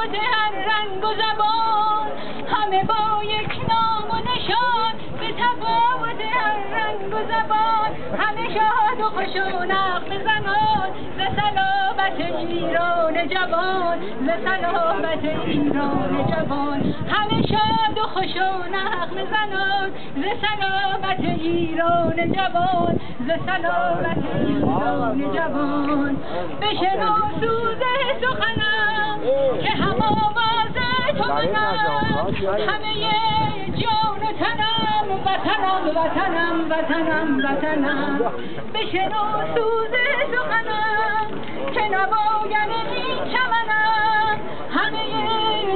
تفاوت هر رنگ و زبان، همه با یک نام و نشان. به تفاوت هر رنگ و زبان، همه شاد و خوش و نغمه زنان. ز سلامت ایران جوان، ز سلامت ایران جوان، همه شاد و خوش و نغمه زنان. ز سلامت ایران جوان، ز سلامت ایران جوان. بشنو سوز سخنم که هم آواز تو منم، همه جان و تنم وطنم وطنم وطنم وطنم. بشنو سوز سخنم که نواگر این چمنم، همه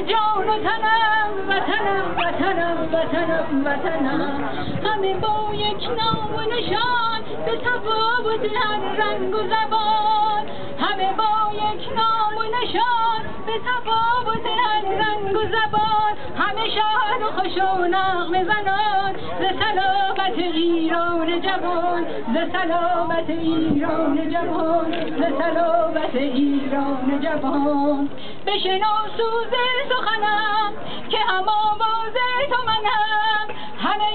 جان و تنم وطنم وطنم وطنم وطنم. همه با یک نام و نشان، به تفاوت هر رنگ و زبان، همه با یک نام و نشان. به تفاوت هر رنگ و زبان، همه شاد و خوش و نغمه زنان. ز سلامت ایران جوان، ز سلامت ایران جوان، ز سلامت ایران جوان. بشنو سوز سخنم که هم آواز تو منم، همه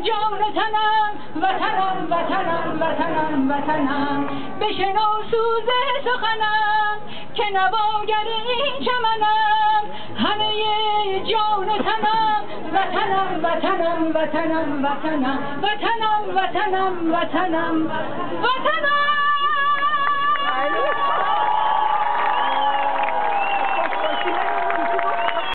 جان و تنم وطنم وطنم وطنم وطنم. بشنو سوز سخنم که نواگر این چمنم، همه جان و تنم وطنم وطنم وطنم وطنم وطنم وطنم وطنم وطنم.